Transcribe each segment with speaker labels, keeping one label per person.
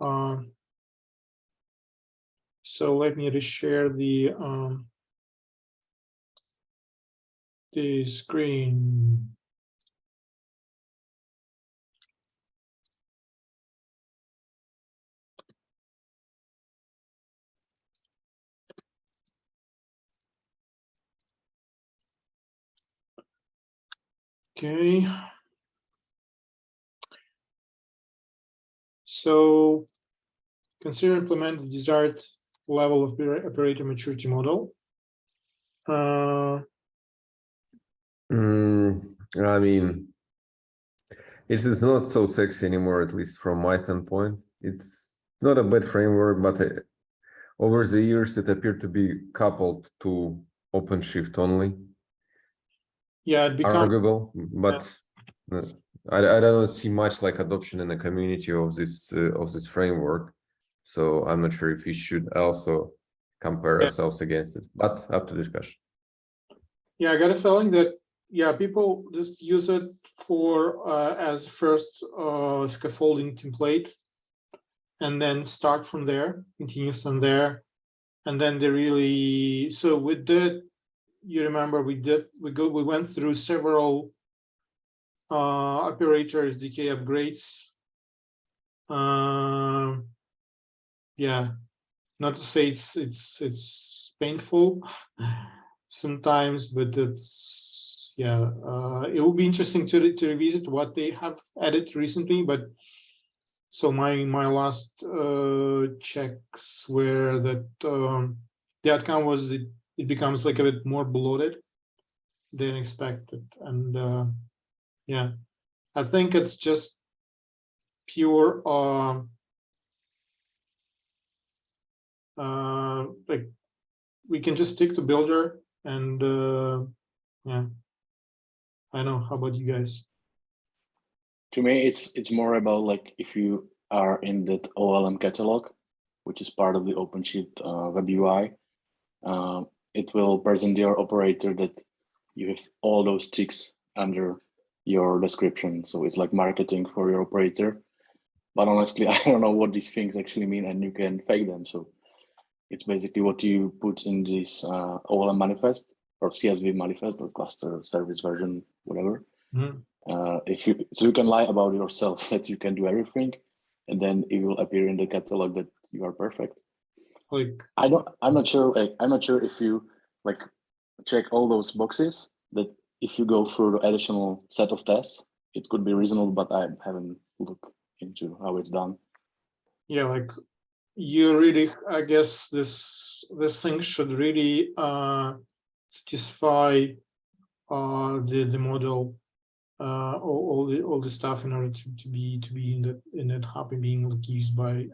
Speaker 1: So let me reshare the screen. Okay. So consider implement the desired level of operator maturity model.
Speaker 2: I mean, it is not so sexy anymore, at least from my standpoint. It's not a bad framework, but over the years, it appeared to be coupled to OpenShift only.
Speaker 1: Yeah, it becomes
Speaker 2: arguable, but I don't see much like adoption in the community of this framework. So I'm not sure if we should also compare ourselves against it, but up to discussion.
Speaker 1: Yeah, I got a feeling that people just use it for as first scaffolding template, and then start from there, continue from there, and then they really. So we did. You remember we went through several operators decay upgrades. Yeah, not to say it's painful sometimes, but it's it will be interesting to revisit what they have added recently. But so my last checks were that the outcome was it becomes like a bit more bloated than expected, and yeah, I think it's just pure like we can just stick to builder, and yeah, I know. How about you guys?
Speaker 3: To me, it's more about like if you are in that OLM catalog, which is part of the OpenShift web UI, it will present your operator that you have all those ticks under your description. So it's like marketing for your operator. But honestly, I don't know what these things actually mean, and you can fake them. So it's basically what you put in this OLM manifest or CSV manifest or cluster service version, whatever.
Speaker 1: Mm-hmm.
Speaker 3: So you can lie about yourself that you can do everything, and then it will appear in the catalog that you are perfect.
Speaker 1: Like
Speaker 3: I'm not sure if you like check all those boxes, that if you go through the additional set of tests, it could be reasonable, but I haven't looked into how it's done.
Speaker 1: Yeah, like you really, I guess this thing should really satisfy the model, all the stuff in order to be in that happy being like used by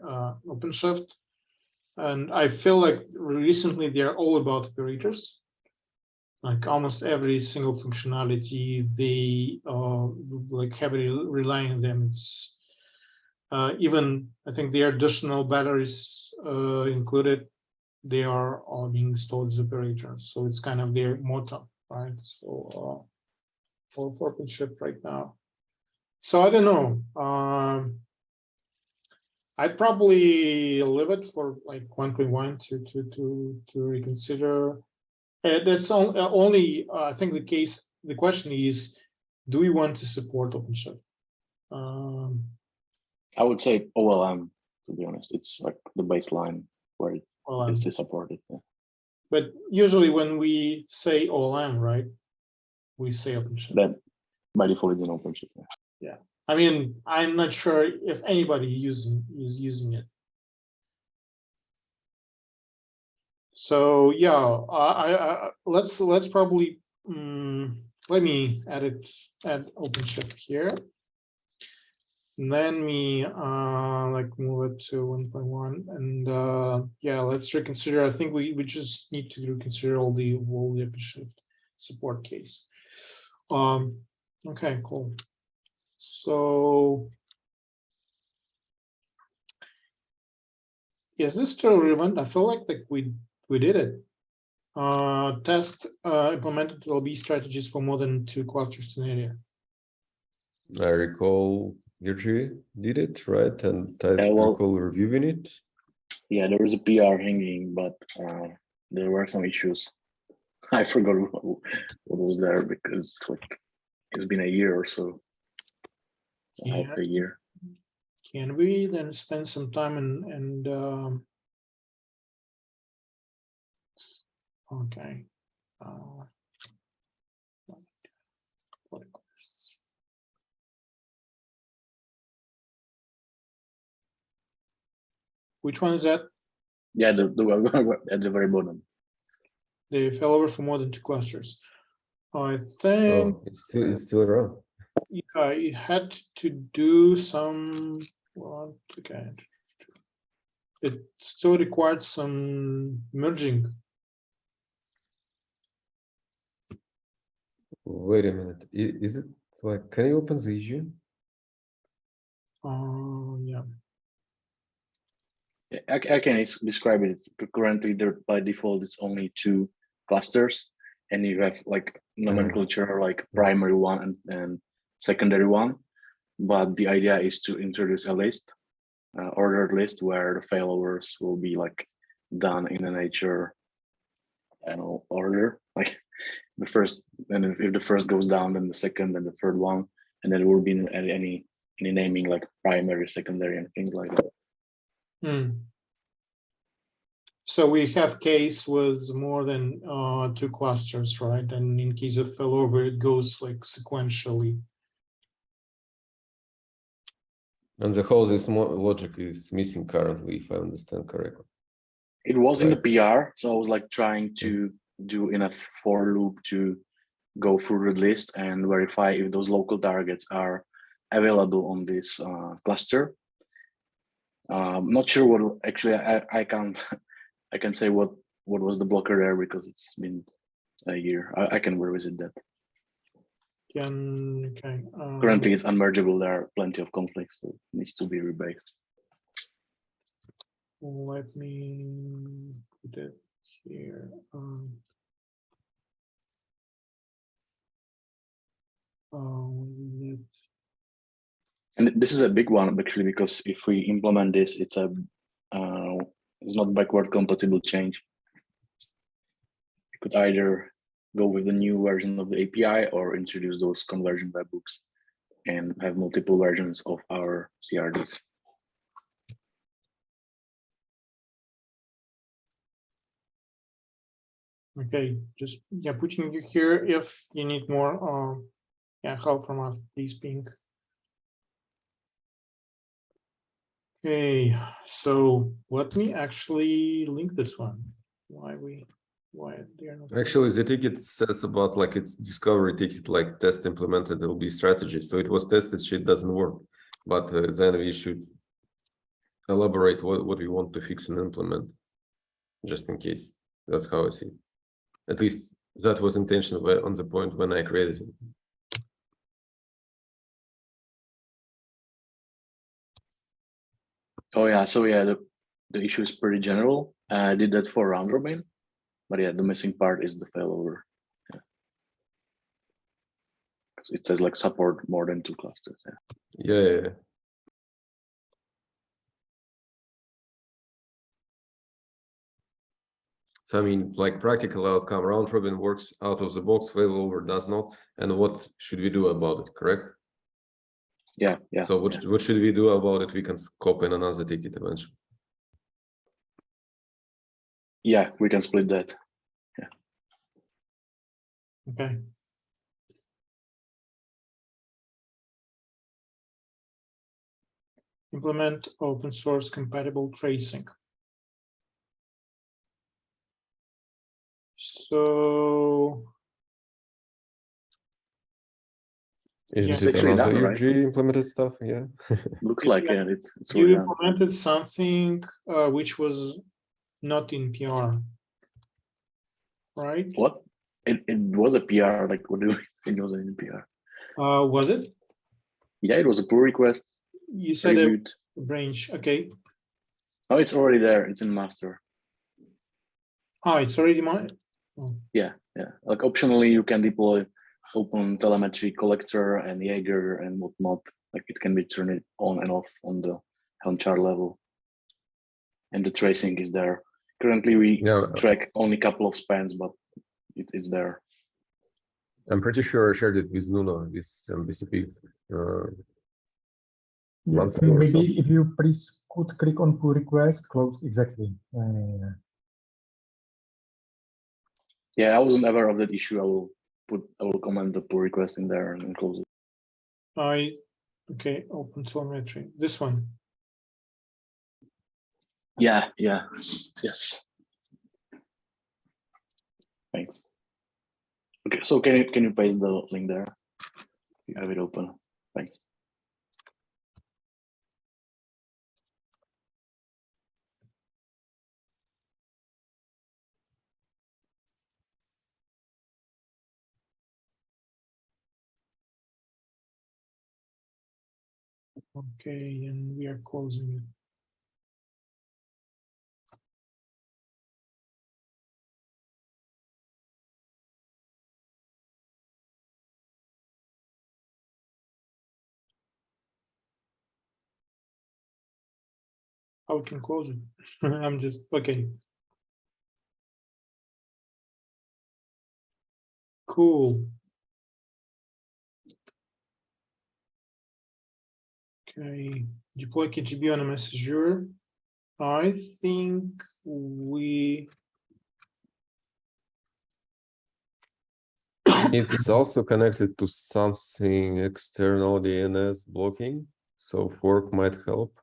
Speaker 1: OpenShift. And I feel like recently they're all about operators. Like almost every single functionality, they like heavily relying on them. It's even I think the additional batteries included, they are all being installed as operators. So it's kind of their motto, right? So for OpenShift right now. So I don't know. I'd probably leave it for like 1.1 to reconsider. That's only I think the case. The question is, do we want to support OpenShift?
Speaker 3: I would say OLM, to be honest. It's like the baseline where this is supported. Yeah.
Speaker 1: But usually when we say OLM, right, we say OpenShift.
Speaker 3: Then by default it's an OpenShift. Yeah.
Speaker 1: Yeah. I mean, I'm not sure if anybody is using it. So yeah, let's probably let me add OpenShift here. And then me like move it to 1.1, and yeah, let's reconsider. I think we just need to reconsider all the OpenShift support case. Okay, cool. So is this still relevant? I feel like we did it. Test implemented LB strategies for more than 2 clusters in area.
Speaker 2: I recall Gergi did it, right? And I
Speaker 3: well-
Speaker 2: recall reviewing it.
Speaker 3: Yeah, there was a PR hanging, but there were some issues. I forgot what was there because like it's been a year or so, half
Speaker 1: Yeah.
Speaker 3: a year.
Speaker 1: Can we then spend some time and okay. Which one is that?
Speaker 3: Yeah, the at the very bottom.
Speaker 1: They fell over for more than 2 clusters. I think
Speaker 2: Oh, it's still around.
Speaker 1: yeah, it had to do some. Well, okay. It still required some merging.
Speaker 2: Wait a minute. Is it like, can you open the issue?
Speaker 1: Yeah.
Speaker 3: I can describe it. It's currently there by default. It's only 2 clusters, and you have like nomenclature like primary one and secondary one. But the idea is to introduce a list, ordered list, where the failovers will be like done in a nature, order. Like the first, and if the first goes down, then the second, then the third one, and then there will be any naming like primary, secondary, and things like that.
Speaker 1: So we have case with more than 2 clusters, right? And in case of failover, it goes like sequentially.
Speaker 2: And the whole this logic is missing currently, if I understand correctly.
Speaker 3: It was in the
Speaker 2: Right.
Speaker 3: PR, so I was like trying to do in a for loop to go through the list and verify if those local targets are available on this cluster. Not sure what actually I can't I can say what was the blocker there because it's been a year. I can revisit that.
Speaker 1: Okay.
Speaker 3: Currently, it's unmergeable. There are plenty of conflicts, so it needs to be rebased.
Speaker 1: Let me put it here.
Speaker 3: And this is a big one actually, because if we implement this, it's not backward compatible change. You could either go with the new version of the API or introduce those conversion webhooks and have multiple versions of our CRDs.
Speaker 1: Okay, just putting you here if you need more help from us, please ping. Okay, so let me actually link this one. Why they're not
Speaker 2: Actually, the ticket says about like it's discovery ticket, like test implemented, there will be strategy. So it was tested, shit doesn't work. But then we should elaborate what we want to fix and implement, just in case. That's how I see it. At least that was intentional on the point when I created it.
Speaker 3: Oh yeah, so yeah, the issue is pretty general. I did that for round robin, but yeah, the missing part is the failover. Yeah. It says like support more than 2 clusters.
Speaker 2: Yeah. So I mean, like practical outcome, round robin works out of the box, failover does not. And what should we do about it? Correct?
Speaker 3: Yeah.
Speaker 2: So what should we do about it? We can copy in another ticket eventually.
Speaker 3: Yeah, we can split that. Yeah.
Speaker 1: okay. Implement open source compatible tracing. So
Speaker 2: Isn't
Speaker 3: It's
Speaker 2: it
Speaker 3: actually
Speaker 2: another
Speaker 3: done, right?
Speaker 2: UG implemented stuff? Yeah.
Speaker 3: Looks like
Speaker 1: Yeah.
Speaker 3: it's
Speaker 1: you
Speaker 3: already done.
Speaker 1: implemented something which was not in PR, right?
Speaker 3: What? It was a PR. Like, what do you think it was in PR?
Speaker 1: Was it?
Speaker 3: Yeah, it was a pull request.
Speaker 1: You said a
Speaker 3: Reviewed.
Speaker 1: branch. Okay.
Speaker 3: Oh, it's already there. It's in master.
Speaker 1: Oh, it's already mine. Oh.
Speaker 3: Yeah. Like optionally, you can deploy open telemetry collector and Jaeger and whatnot Like it can be turned on and off on the Helm chart level. And the tracing is there. Currently, we
Speaker 2: Yeah,
Speaker 3: track only a couple of spans, but it's there.
Speaker 2: I'm pretty sure I shared it with Nuno, this BCP.
Speaker 4: Yeah,
Speaker 2: Months
Speaker 4: so
Speaker 2: ago or
Speaker 4: maybe
Speaker 2: so.
Speaker 4: if you please could click on pull request, close exactly.
Speaker 3: Yeah, I wasn't aware of that issue. I will comment the pull request in there and close it.
Speaker 1: Okay, open telemetry. This one.
Speaker 3: Yeah, yes. Thanks. Okay, so can you paste the link there? You have it open. Thanks.
Speaker 1: Okay, and we are closing it. How we can close it? I'm just okay. Cool. Okay, deploy KGB on a messenger. I think we
Speaker 2: It's also connected to something external DNS blocking, so fork might help.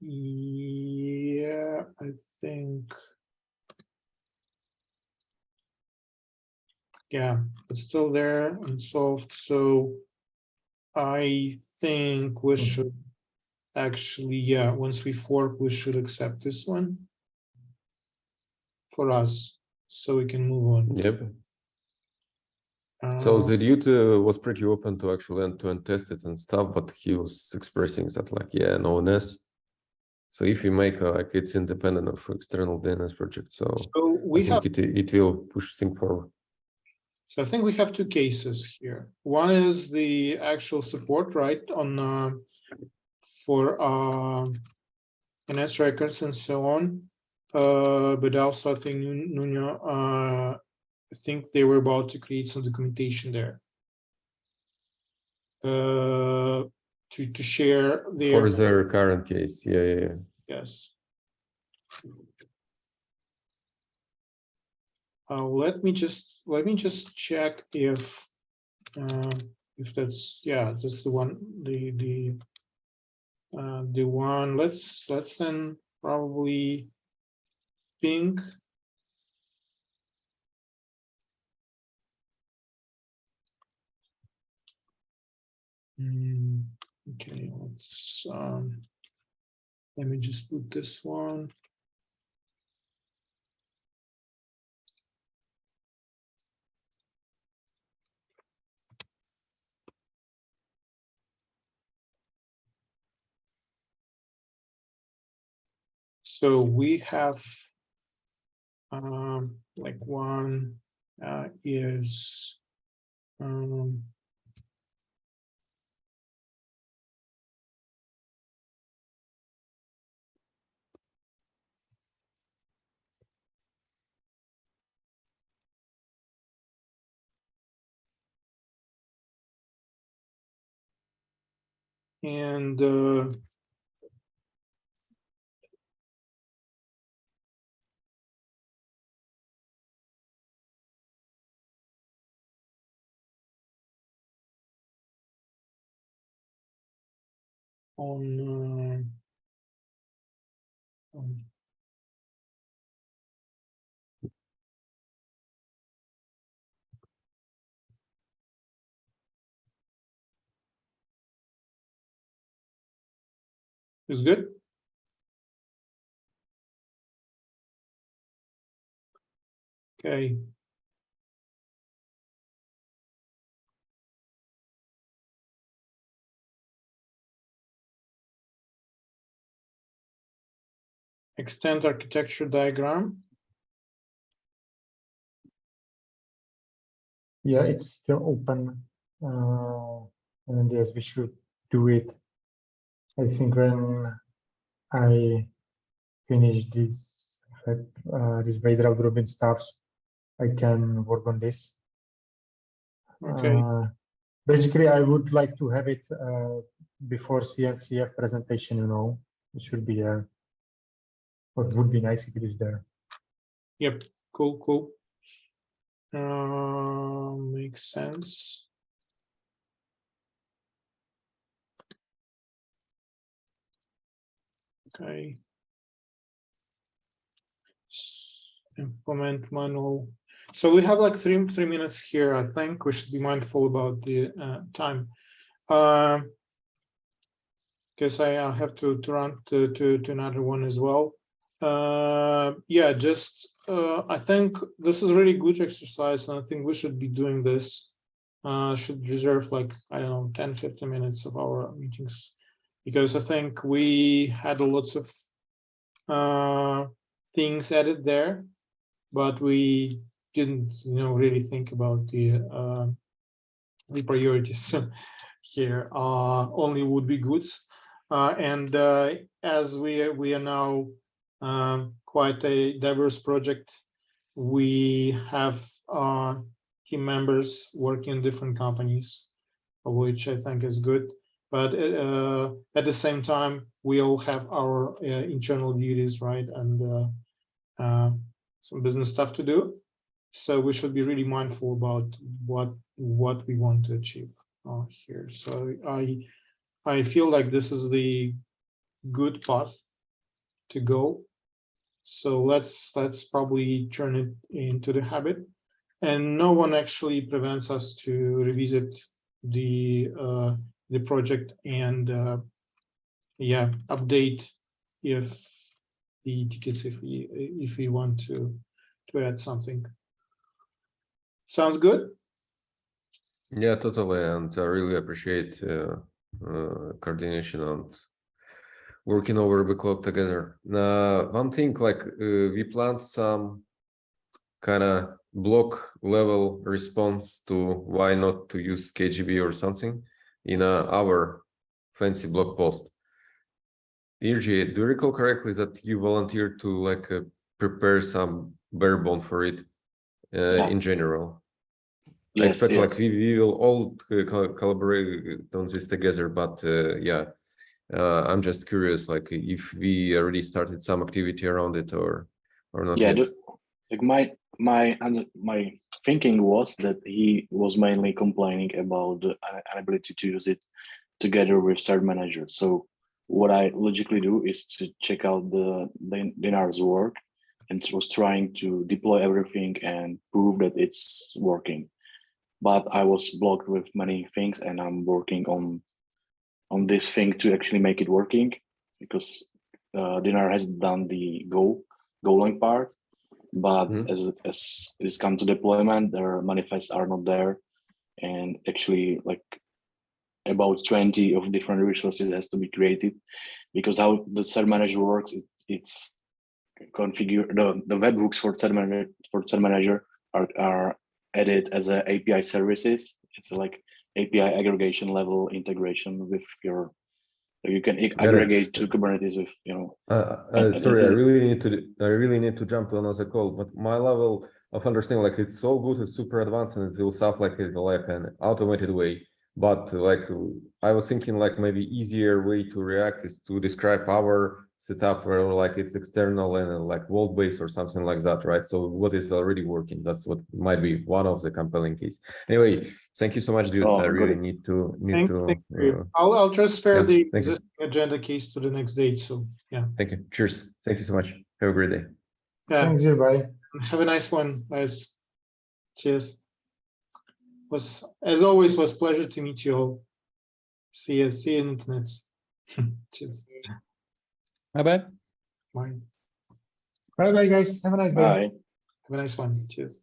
Speaker 1: yeah, I think yeah, it's still there unsolved. So I think we should actually, yeah, once we fork, we should accept this one for us so we can move on.
Speaker 2: Yep. So
Speaker 1: Uh,
Speaker 2: the dude was pretty open to actually end-to-end test it and stuff, but he was expressing that like, yeah, no NS. So if you make like it's independent of external DNS project, so
Speaker 1: we
Speaker 2: I
Speaker 1: have
Speaker 2: think it will push things forward.
Speaker 1: So I think we have two cases here. One is the actual support, right, on for NS records and so on. But also I think Nuno, I think they were about to create some documentation there to share their
Speaker 2: For their current case, yeah.
Speaker 1: yes. Let me just check if that's that's the one the one. Let's then probably ping okay, let's let me just put this one. So we have like one is and on is good. Okay. Extend architecture diagram.
Speaker 4: Yeah, it's still open. And yes, we should do it. I think when I finish this this Vader of Rubin stars, I can work on this.
Speaker 1: Okay.
Speaker 4: Basically, I would like to have it before CNCF presentation. You know, it should be there. Or it would be nice if it is there.
Speaker 1: Yep. Cool. Cool. Makes sense. Okay. Implement manual. So we have like three minutes here. I think we should be mindful about the time. Guess I have to run to another one as well. Yeah, just I think this is a really good exercise, and I think we should be doing this. Should reserve like, I don't know, 10-15 minutes of our meetings, because I think we had lots of things added there, but we didn't, really think about the priorities here. Only would be goods, and as we are now quite a diverse project, we have team members working in different companies, which I think is good. But at the same time, we all have our internal duties, right, and some business stuff to do. So we should be really mindful about what we want to achieve here. So I feel like this is the good path to go. So let's probably turn it into the habit, and no one actually prevents us to revisit the project and yeah, update if the tickets, if we want to add something. Sounds good.
Speaker 2: Yeah, totally, and I really appreciate coordination and working over the clock together. One thing, like we planned some kind of block level response to why not to use KGB or something in our fancy blog post. Irji, do you recall correctly that you volunteered to like prepare some bare bone for it in general?
Speaker 3: Yes,
Speaker 2: I expect like
Speaker 3: yes.
Speaker 2: we will all collaborate on this together, but yeah, I'm just curious, like if we already started some activity around it or not
Speaker 3: Yeah,
Speaker 2: yet.
Speaker 3: like my thinking was that he was mainly complaining about the inability to use it together with third manager. So what I logically do is to check out the Dinar's work and was trying to deploy everything and prove that it's working. But I was blocked with many things, and I'm working on this thing to actually make it working, because Dinar has done the golang part, but as it's come to deployment, their manifests are not there, and actually like about 20 of different resources has to be created, because how the thread manager works, it's configure the webhooks for thread manager are added as a API services. It's like API aggregation level integration with your, you can aggregate to Kubernetes with,
Speaker 2: sorry, I really need to jump to another call, but my level of understanding, like it's so good, it's super advanced, and it will sound like an automated way. But like I was thinking, like maybe easier way to react is to describe our setup where like it's external and like vault based or something like that, right? So what is already working? That's what might be one of the compelling case. Anyway, thank you so much, dudes. I really need to
Speaker 1: Thank you. I'll transfer
Speaker 2: yeah,
Speaker 1: the existing agenda case to the next date. So yeah.
Speaker 2: Thank you. Cheers. Thank you so much. Have a great day.
Speaker 1: Yeah.
Speaker 4: Thanks, bye.
Speaker 1: Have a nice one, guys. Cheers. Was, as always, was pleasure to meet you all. See you in internet. Cheers.
Speaker 5: Bye-bye.
Speaker 1: Bye.
Speaker 4: Bye, guys. Have a nice day.
Speaker 3: Bye.
Speaker 1: Have a nice one. Cheers.